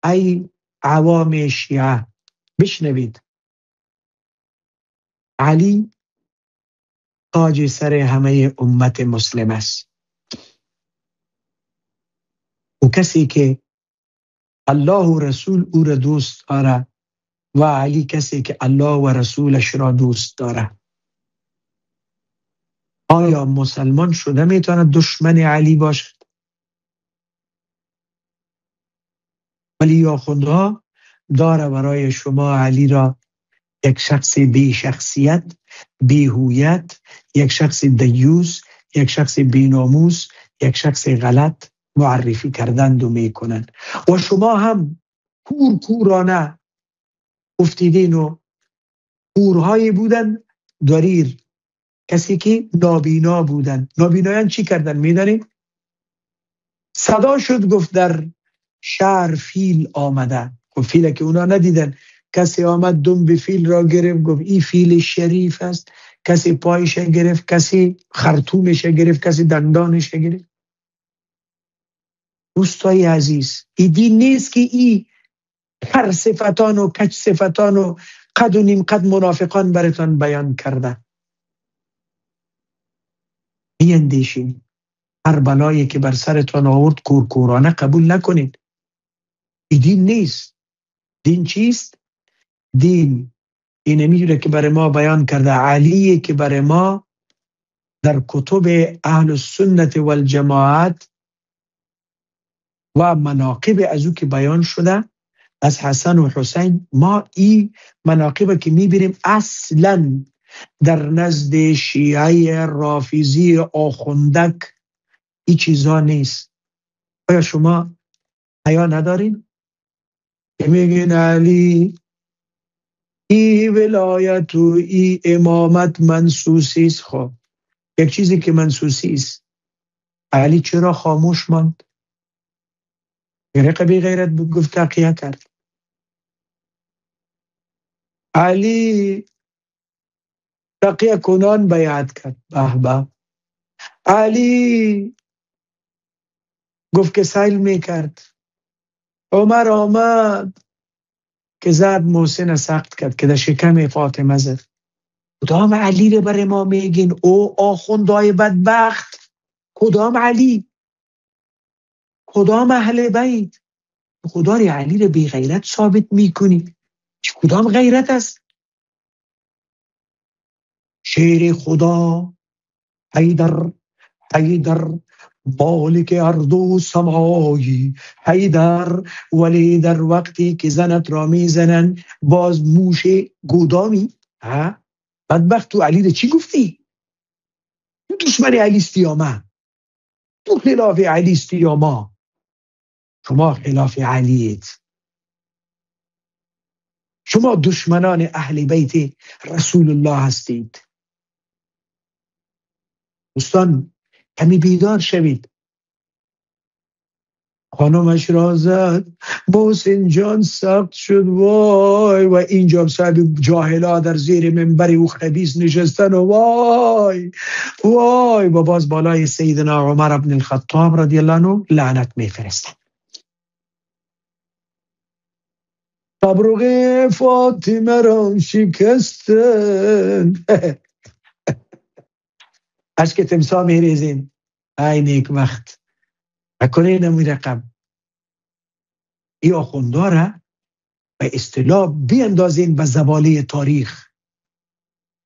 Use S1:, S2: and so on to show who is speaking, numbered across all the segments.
S1: ای عوام شیعه بشنوید، علی تاج سر همه امت مسلم است. او کسی که الله و رسول او را دوست داره و علی کسی که الله و رسولش را دوست داره. آیا مسلمان شده میتونه دشمن علی باشد؟ ولی آخوندها داره برای شما علی را یک شخص بی شخصیت، بی هویت، یک شخص دیوس، یک شخص بی ناموس، یک شخص غلط معرفی کردند و میکنند و شما هم کورانه افتیدین و کورهایی بودن داریر، کسی که نابینا بودن. نابینایان چی کردن میدانید؟ صدا شد گفت در شهر فیل آمده. گفت فیل که اونا ندیدن، کسی آمد دنب فیل را گرفت، گفت این فیل شریف است. کسی پایش گرفت، کسی خرطومش گرفت، کسی دندانش گرفت. دوستای عزیز، این دین نیست که این هر صفتان و کج صفتان و قد و نیم قد منافقان براتان بیان کرده. بیندیشین، هر بلایی که بر سرتان آورد کورکورانه قبول نکنید. این دین نیست. دین چیست؟ دین این میره که برای ما بیان کرده علیه که برای ما در کتب اهل السنت والجماعت و مناقب از او که بیان شده از حسن و حسین، ما این مناقب که میبینیم اصلا در نزد شیعه رافضی آخوندک این چیزا نیست. آیا شما حیا ندارین؟ میگین علی ای ولایت و ای امامت منسوسی است. خب یک چیزی که منسوسی است، علی چرا خاموش ماند؟ بی غیرت گفت تقیه کرد. علی تقیه کنان بیعت کرد. به علی گفت که سیل میکرد. عمر آمد که زد محسن سخت کرد که در شکم فاطمه زد. کدام علی رو برای ما میگین؟ او آخوندهای بدبخت. کدام علی؟ کدام اهل بیت؟ خدا ری علی رو بی غیرت ثابت میکنی؟ کدام غیرت است؟ شیر خدا حیدر، حیدر مالک ارض و سمایی، حیدر. ولی در وقتی که زنت را میزنن باز موش گودامی. ها؟ بدبخت تو علی رو چی گفتی؟ تو دشمن علی استی یا ما؟ تو خلاف علی استی یا ما؟ شما خلاف علیت. شما دشمنان اهل بیت رسول الله هستید. دوستان کمی بیدار شوید. خانمش را زد، محسن جان سخت شد وای. و اینجا صاحب جاهلا در زیر منبر او خبیث نشستن و وای وای و باز بالای سیدنا عمر بن الخطاب رضی الله عنه لعنت میفرستن. تبرق فاطمه را شکستن. از که تمسا میریزین ای نیک وقت نکنه نمی رقم. ای آخونداره به اصطلاح بیندازین به زباله تاریخ.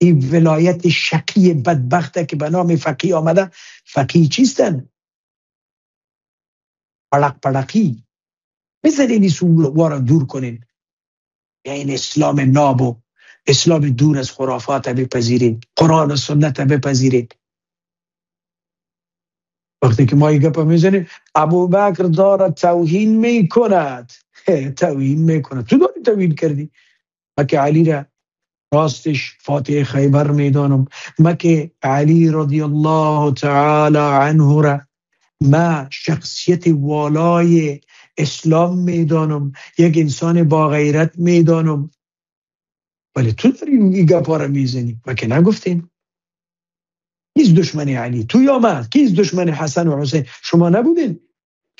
S1: این ولایت شقی بدبخته که به نام فقیه آمده. فقیه چیستن؟ پڑقی بزنین این سووارا دور کنین. این اسلام ناب و اسلام دور از خرافات بپذیرین، قرآن و سنت بپذیرین. وقتی که ما این گپا میزنیم ابوبکر داره توهین میکند. توهین میکند. تو داری توهین کردی. ما که علی را راستش فاتح خیبر میدانم. ما که علی رضی الله تعالی عنه را ما شخصیت والای اسلام میدانم، یک انسان با غیرت میدانم. ولی تو داری این گپا را میزنی. ما که نگفتیم. کیست دشمن علی؟ تو یا من؟ کیست دشمن حسن و حسین؟ شما نبودین؟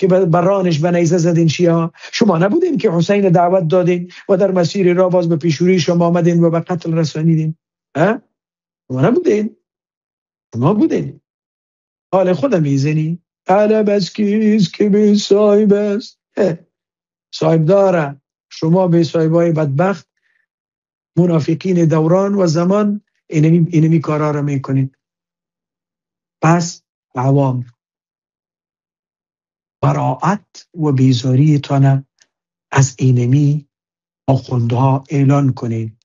S1: که برانش به نیزه زدین شیعه؟ شما نبودین که حسین دعوت دادین و در مسیر را باز به پیشوری شما آمدین و به قتل رسانیدین؟ شما نبودین؟ شما بودین. حال خودم میزنی؟ علم از کیست که به صاحب است؟ صاحب داره. شما به صاحبای بدبخت منافقین دوران و زمان اینمی کارا را میکنید. پس عوام براعت و بیزاریتان از اینمی آخوندها اعلان کنید.